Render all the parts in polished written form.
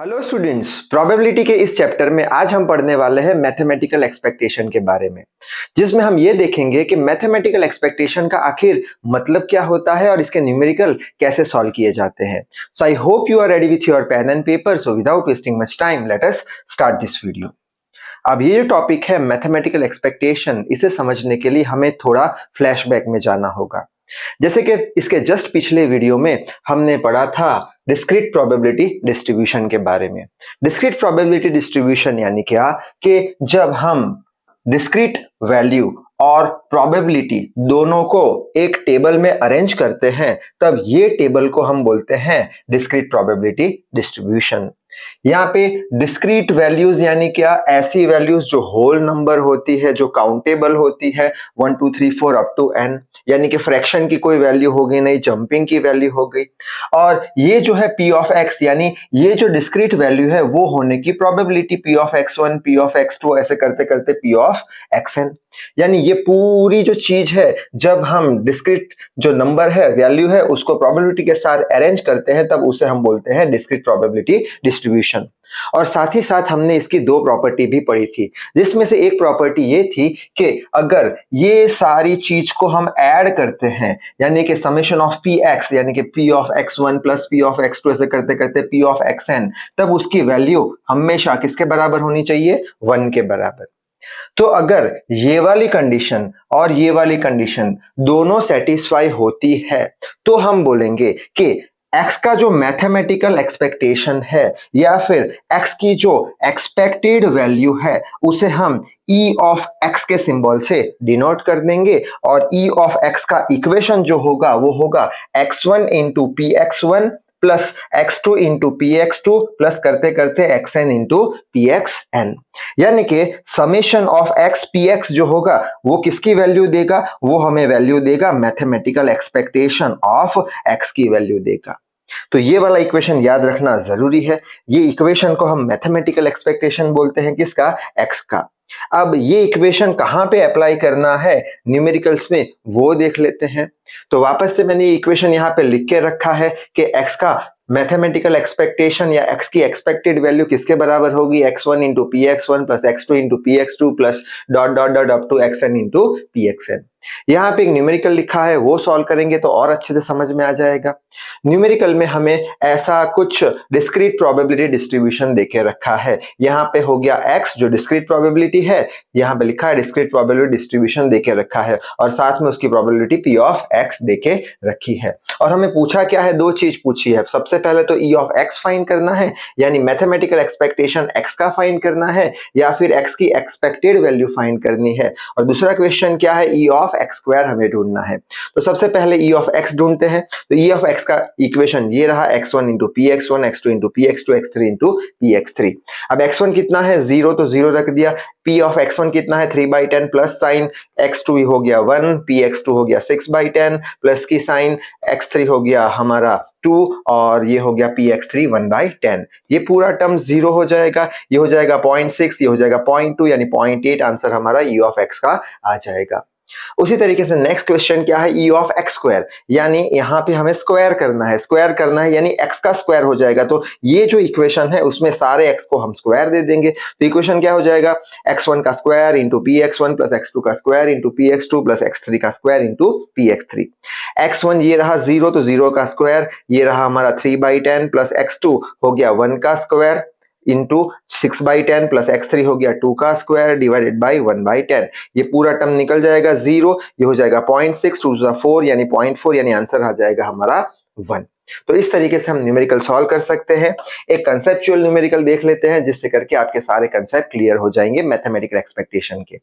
Hello students, probability के इस chapter में आज हम पढ़ने वाले हैं मैथमेटिकल एक्सपेक्टेशन के बारे में, जिसमें हम ये देखेंगे कि मैथमेटिकल एक्सपेक्टेशन का आखिर मतलब क्या होता है और इसके न्यूमेरिकल कैसे सॉल्व किए जाते हैं। So I hope you are ready with your pen and paper. So without wasting much time, let us start this video. अब ये जो टॉपिक है मैथमेटिकल एक्सपेक्टेशन, इसे समझने के लिए हमें थोड़ा फ्लैशबैक में जाना होगा। जैसे कि इसके जस्ट पिछले वीडियो में हमने पढ़ा था डिस्क्रीट प्रोबेबिलिटी डिस्ट्रीब्यूशन के बारे में। डिस्क्रीट प्रोबेबिलिटी डिस्ट्रीब्यूशन यानी क्या कि जब हम डिस्क्रीट वैल्यू और प्रोबेबिलिटी दोनों को एक टेबल में अरेंज करते हैं, तब ये टेबल को हम बोलते हैं डिस्क्रीट प्रोबेबिलिटी डिस्ट्रीब्यूशन। यहाँ पे डिस्क्रीट वैल्यूज यानी क्या, ऐसी वैल्यूज जो होल नंबर होती है, जो काउंटेबल होती है 1 2 3 4 अप टू n, यानी कि फ्रैक्शन की कोई वैल्यू हो गई नहीं, जंपिंग की वैल्यू हो गई। और ये जो है p ऑफ x, यानी ये जो डिस्क्रीट वैल्यू है वो होने की probability p of x1 p of x2 ऐसे करते करते p ऑफ xn। यानी ये पूरी जो चीज है, जब हम डिस्क्रीट जो नंबर है, वैल्यू है, उसको प्रोबेबिलिटी के साथ अरेंज करते हैं, तब उसे हम बोलते हैं डिस्क्रीट प्रोबेबिलिटी डिस्ट्रीब्यूशन। और साथ ही साथ हमने इसकी दो प्रॉपर्टी भी पढ़ी थी, जिसमें से एक प्रॉपर्टी ये थी कि अगर ये सारी चीज को हम ऐड करते हैं, यानी कि समेशन ऑफ px यानी कि p of x1 plus p of x2 ऐसे करते करते p ऑफ xn, तब उसकी वैल्यू हमेशा किसके बराबर होनी चाहिए? 1 के बराबर। तो अगर ये वाली कंडीशन और ये वाली कंडीशन दोनों सेटिस्फाई होती है, तो हम बोलेंगे कि x का जो मैथमेटिकल एक्सपेक्टेशन है या फिर x की जो एक्सपेक्टेड वैल्यू है, उसे हम e ऑफ x के सिंबल से डिनोट कर देंगे। और e ऑफ x का इक्वेशन जो होगा वो होगा x1 into px1 plus x2 into px2 plus करते करते xn इंटू pxn। यानी कि समेशन ऑफ x px जो होगा वो किसकी वैल्यू देगा? वो हमें वैल्यू देगा मैथमेटिकल एक्सपेक्टेशन ऑफ x की वैल्यू देगा। तो ये वाला इक्वेशन याद रखना जरूरी है। ये इक्वेशन को हम मैथमेटिकल एक्सपेक्टेशन बोलते हैं, किसका? x का। अब ये इक्वेशन कहां पे अप्लाई करना है न्यूमेरिकल्स में, वो देख लेते हैं। तो वापस से मैंने ये इक्वेशन यहाँ पे लिख के रखा है कि x का मैथमेटिकल एक्सपेक्टेशन या x की एक्सपेक्टेड वैल्यू किसके बराबर होगी? x1 into px1 plus x2 into px2 plus dot dot dot up to xn into pxn। यहाँ पे एक न्यूमेरिकल लिखा है, वो सॉल्व करेंगे तो और अच्छे से समझ में आ जाएगा। न्यूमेरिकल में हमें ऐसा कुछ डिस्क्रीट प्रोबेबिलिटी डिस्ट्रीब्यूशन देके रखा है। यहाँ पे हो गया x जो डिस्क्रीट प्रोबेबिलिटी है, यहाँ पे लिखा है डिस्क्रीट प्रोबेबिलिटी डिस्ट्रीब्यूशन देके रखा है, और साथ में उसकी प्रोबेबिलिटी p ऑफ x देके रखी है। और हमें पूछा क्या है? दो चीज पूछी है। सबसे पहले तो e ऑफ x फाइंड करना है, यानी मैथमेटिकल एक्सपेक्टेशन x का फाइंड करना है, या फिर x की एक्सपेक्टेड वैल्यू फाइंड करनी है। और दूसरा क्वेश्चन क्या है? e ऑफ x स्क्वायर हमें ढूंढना है। तो सबसे पहले e ऑफ x ढूंढते हैं। तो e ऑफ x का इक्वेशन ये रहा, x1 into px1, x2 into px2, x3 into px3। अब x1 कितना है? 0, तो 0 रख दिया। p ऑफ x1 कितना है? 3/10 प्लस साइन x2 हो गया 1, px2 हो गया 6/10 प्लस की साइन x3 हो गया हमारा 2, और ये हो गया px3 1/10। ये पूरा टर्म 0 हो जाएगा, ये हो जाएगा 0.6, ये हो जाएगा 0.2, यानी 0.8 आंसर हमारा e ऑफ x का आ जाएगा। उसी तरीके से नेक्स्ट क्वेश्चन क्या है? e ऑफ x स्क्वायर, यानी यहाँ पे हमें स्क्वायर करना है। स्क्वायर करना है यानी x का स्क्वायर हो जाएगा। तो ये जो इक्वेशन है उसमें सारे x को हम स्क्वायर दे देंगे। तो इक्वेशन क्या हो जाएगा? x1 का square into px1 plus x2 का square into px2 plus x3 का स्क्वायर इंटू px3। x1 ये रहा 0, तो 0 का स्क्वायर, ये रहा हमारा 3/10 प्लस x2 हो गया 1 का स्क्वायर इंटू 6/10 प्लस x3 हो गया 2 का स्क्वायर डिवाइडेड बाई 1/10। ये पूरा टर्म निकल जाएगा 0, ये हो जाएगा 0.6, 2 to the 4 यानी 0.4, यानी आंसर आ जाएगा हमारा 1। तो इस तरीके से हम न्यूमेरिकल सॉल्व कर सकते हैं। एक कंसेप्चुअल न्यूमेरिकल देख लेते हैं, जिससे करके आपके सारे कंसेप्ट क्लियर हो जाएंगे मैथमेटिकल एक्सपेक्टेशन के।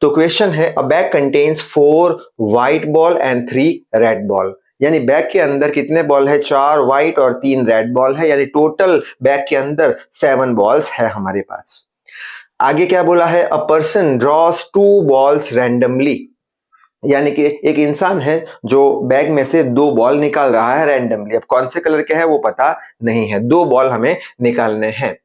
तो क्वेश्चन है, अ bag contains 4 white ball and 3 red ball. यानी बैग के अंदर कितने बॉल है? 4 व्हाइट और 3 रेड बॉल है, यानी टोटल बैग के अंदर 7 बॉल्स है हमारे पास। आगे क्या बोला है? अ पर्सन ड्रॉस 2 बॉल्स रैंडमली, यानी कि एक इंसान है जो बैग में से 2 बॉल निकाल रहा है रैंडमली। अब कौन से कलर के है वो पता नहीं है, 2 बॉल हमें निकालने हैं।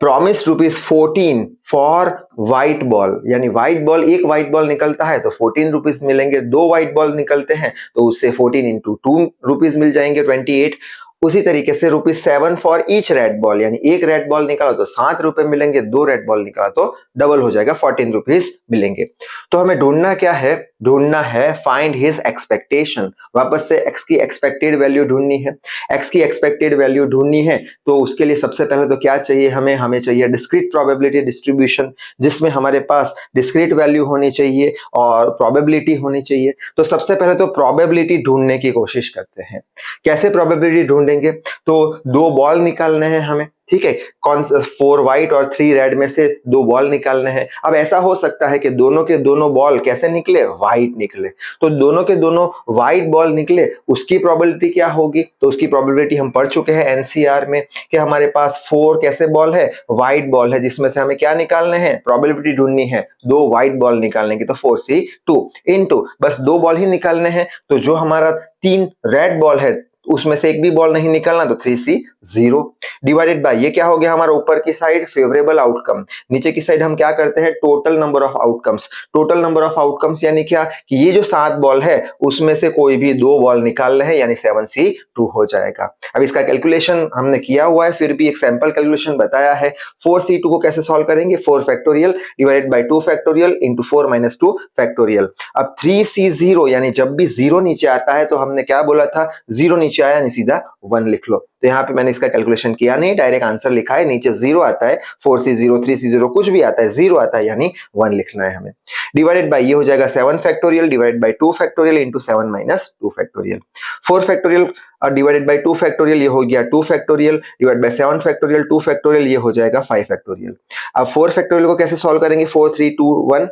प्रॉमिस ₹14 फॉर व्हाइट बॉल, यानी व्हाइट बॉल, एक व्हाइट बॉल निकलता है तो 14 रुपीज मिलेंगे। 2 व्हाइट बॉल निकलते हैं तो उससे 14 इंटू 2 रुपीज मिल जाएंगे 28। उसी तरीके से ₹7 फॉर ईच रेड बॉल, यानी एक रेड बॉल निकाला तो 7 रुपए मिलेंगे, 2 रेड बॉल निकाला तो डबल हो जाएगा, 14 रुपीज मिलेंगे। तो हमें ढूंढना क्या है? ढूंढना है फाइंड हिज एक्सपेक्टेशन। वापस से x की एक्सपेक्टेड वैल्यू ढूंढनी है। x की एक्सपेक्टेड वैल्यू ढूंढनी है तो उसके लिए सबसे पहले तो क्या चाहिए हमें चाहिए डिस्क्रीट प्रोबेबिलिटी डिस्ट्रीब्यूशन, जिसमें हमारे पास डिस्क्रीट वैल्यू होनी चाहिए और प्रोबेबिलिटी होनी चाहिए। तो सबसे पहले तो प्रोबेबिलिटी ढूंढने की कोशिश करते हैं। कैसे प्रोबेबिलिटी ढूंढेंगे? तो 2 बॉल निकालने हैं हमें, ठीक है, कौन सा 4 व्हाइट और 3 रेड में से 2 बॉल निकालने हैं। अब ऐसा हो सकता है कि दोनों के दोनों बॉल कैसे निकले? व्हाइट निकले। तो दोनों के दोनों व्हाइट बॉल निकले, उसकी प्रोबेबिलिटी क्या होगी? तो उसकी प्रोबेबिलिटी हम पढ़ चुके हैं एनसीआर में कि हमारे पास 4 कैसे बॉल है? व्हाइट बॉल है, जिसमें से हमें क्या निकालने हैं? प्रोबेबिलिटी ढूंढनी है 2 व्हाइट बॉल निकालने की। तो 4C2 इनटू बस 2 बॉल ही निकालने हैं। तो जो हमारा 3 रेड बॉल है उसमें से एक भी बॉल नहीं निकालना, तो 3C0 डिवाइडेड बाय ये क्या हो गया हमारा ऊपर की साइड फेवरेबल आउटकम, नीचे की साइड हम क्या करते हैं total number of outcomes. Total number of outcomes यानी क्या कि ये जो 7 बॉल है उसमें से कोई भी 2 बॉल निकालने हैं, यानी 7C2 हो जाएगा। अब इसका कैलकुलेशन हमने किया हुआ है, फिर भी एक सैंपल कैलकुलेशन बताया है। 4C2 को कैसे सॉल्व करेंगे? 4 factorial divided by 2 factorial into 4 minus 2 factorial. अब 3C0 यानी जब भी 0 नीचे आता है तो हमने क्या बोला था? 0 नीचे आया नहीं सीधा 1 लिख लो। तो यहाँ पे मैंने इसका कैलकुलेशन किया नहीं, डायरेक्ट आंसर लिखा है, नीचे 0 आता है, 4C0 3C0 कुछ भी आता है, 0 आता है यानी 1 लिखना है हमें। डिवाइडेड बाय ये हो जाएगा 7 factorial divided by 2 factorial into 7 minus 2 factorial. 4 factorial divided by 2 factorial ये हो गया 2 factorial divide by 7 factorial 2 factorial ये हो जाएगा 5 फैक्टोरियल। अब 4 फैक्टोरियल को कैसे सॉल्व करेंगे? 4 3 2 1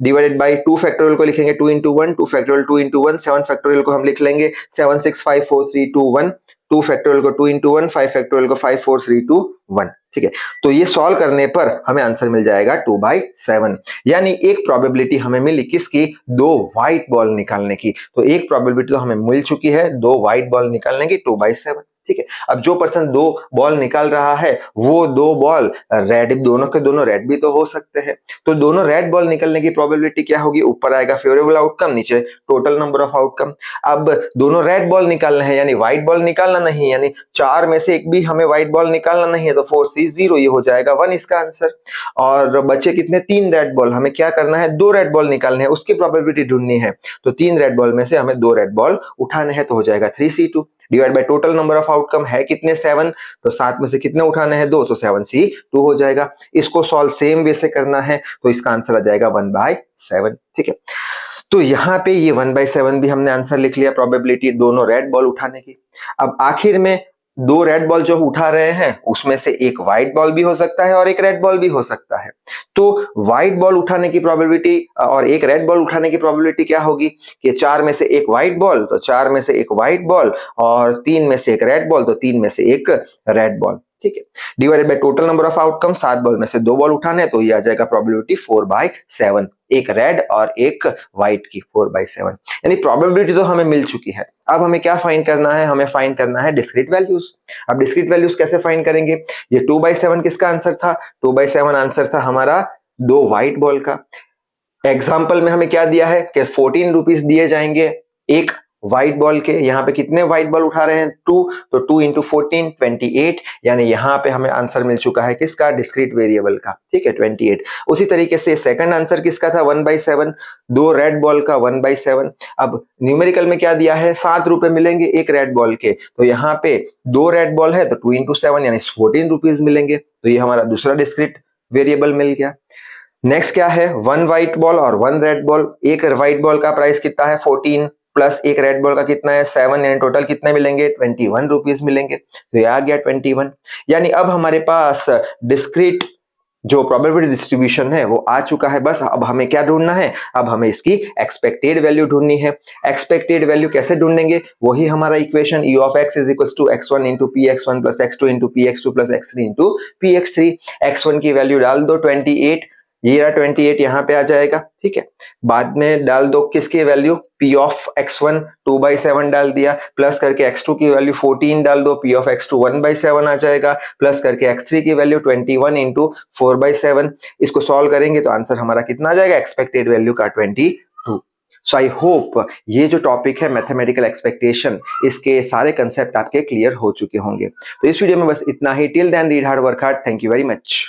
डिवाइडेड बाय 2 फैक्टोरियल को लिखेंगे 2 इंटू 1 2 फैक्टोरियल 2 इंटू 1 7 फैक्टोरियल को हम लिख लेंगे 7 6 5 4 3 2 1 2 फैक्टोरियल को 2 इंटू 1 5 फैक्टोरियल को 5 4 3 2 1। ठीक है, तो ये सॉल्व करने पर हमें आंसर मिल जाएगा 2/7, यानी एक प्रोबेबिलिटी हमें मिली किसकी? 2 व्हाइट बॉल निकालने की। तो एक प्रोबेबिलिटी तो हमें मिल चुकी है 2 व्हाइट बॉल निकालने की 2/7। ठीक है, अब जो पर्सन 2 बॉल निकाल रहा है वो 2 बॉल रेड, दोनों के दोनों रेड भी तो हो सकते हैं। तो दोनों रेड बॉल निकलने की प्रोबेबिलिटी क्या होगी? ऊपर आएगा फेवरेबल आउटकम, नीचे टोटल नंबर ऑफ आउटकम। अब दोनों रेड बॉल निकालने हैं यानी व्हाइट बॉल निकालना नहीं, यानी 4 में से एक भी हमें व्हाइट बॉल निकालना नहीं है, तो 4C0 ये हो जाएगा 1 इसका आंसर। और बचे कितने? 3 रेड बॉल, हमें क्या करना है? 2 रेड बॉल निकालने हैं, उसकी प्रोबेबिलिटी ढूंढनी है। तो 3 रेड बॉल में से हमें 2 रेड बॉल उठाने हैं, तो हो जाएगा 3C2 divide by total number of outcome है कितने? 7, तो 7 में से कितने उठाने हैं? 2, तो 7C2 हो जाएगा। इसको सॉल्व सेम वे से करना है तो इसका आंसर आ जाएगा 1/7। ठीक है, तो यहाँ पे ये 1/7 भी हमने आंसर लिख लिया, प्रोबेबिलिटी दोनों रेड बॉल उठाने की। अब आखिर में 2 रेड बॉल जो उठा रहे हैं उसमें से एक व्हाइट बॉल भी हो सकता है और एक रेड बॉल भी हो सकता है। तो व्हाइट बॉल उठाने की प्रोबेबिलिटी और एक रेड बॉल उठाने की प्रोबेबिलिटी क्या होगी कि 4 में से एक व्हाइट बॉल, तो 4 में से एक व्हाइट बॉल और 3 में से एक रेड बॉल, तो 3 में से एक रेड बॉल। ठीक है, divided by total number of outcome, 7 ball में से 2 बॉल उठाने, तो ये आ जाएगा प्रोबेबिलिटी 4/7, एक रेड और एक व्हाइट की 4/7, यानी प्रोबेबिलिटी तो हमें मिल चुकी है। अब हमें क्या फाइंड करना है? हमें फाइंड करना है डिस्क्रीट वैल्यूज। अब डिस्क्रीट वैल्यूज कैसे फाइंड करेंगे? ये 2/7 किसका आंसर था? 2/7 आंसर था हमारा 2 व्हाइट बॉल का। एग्जाम्पल में हमें क्या दिया है कि 14 रुपीज दिए जाएंगे एक व्हाइट बॉल के। यहाँ पे कितने व्हाइट बॉल उठा रहे हैं? 2, तो 2 इंटू 14 28, यानी यहाँ पे हमें आंसर मिल चुका है किसका? डिस्क्रीट वेरिएबल का। ठीक है, 28। उसी तरीके से सेकंड आंसर किसका था? 1/7, 2 रेड बॉल का 1/7। अब न्यूमेरिकल में क्या दिया है? 7 रुपए मिलेंगे एक रेड बॉल के, तो यहाँ पे 2 रेड बॉल है तो 2 इंटू 7 यानी 14 रुपीज मिलेंगे। तो ये हमारा दूसरा डिस्क्रीट वेरिएबल मिल गया। नेक्स्ट क्या है? 1 व्हाइट बॉल और 1 रेड बॉल। एक व्हाइट बॉल का प्राइस कितना है? 14 प्लस एक रेड बॉल का कितना है? 7, यानी टोटल कितने मिलेंगे? 21 रुपीज मिलेंगे। तो ये आ गया 21, यानी अब हमारे पास डिस्क्रीट जो प्रोबेबिलिटी डिस्ट्रीब्यूशन है वो आ चुका है। बस अब हमें क्या ढूंढना है? अब हमें इसकी एक्सपेक्टेड वैल्यू ढूंढनी है। एक्सपेक्टेड वैल्यू कैसे ढूंढेंगे? वही हमारा equation u of x is equals to x1 into px1 plus x2 into px2 plus x3 into px3। x1 की वैल्यू डाल दो 28, ये रहा 28 यहाँ पे आ जाएगा। ठीक है, बाद में डाल दो किसकी वैल्यू? p of x1 2/7 डाल दिया, प्लस करके x2 की वैल्यू 14 डाल दो, p of x2 1/7 आ जाएगा, प्लस करके x3 की वैल्यू 21 इंटू 4/7। इसको सॉल्व करेंगे तो आंसर हमारा कितना आ जाएगा? एक्सपेक्टेड वैल्यू का 22। सो आई होप ये जो टॉपिक है मैथमेटिकल एक्सपेक्टेशन, इसके सारे कंसेप्ट आपके क्लियर हो चुके होंगे। तो इस वीडियो में बस इतना ही। Till then read hard work hard. Thank you very much.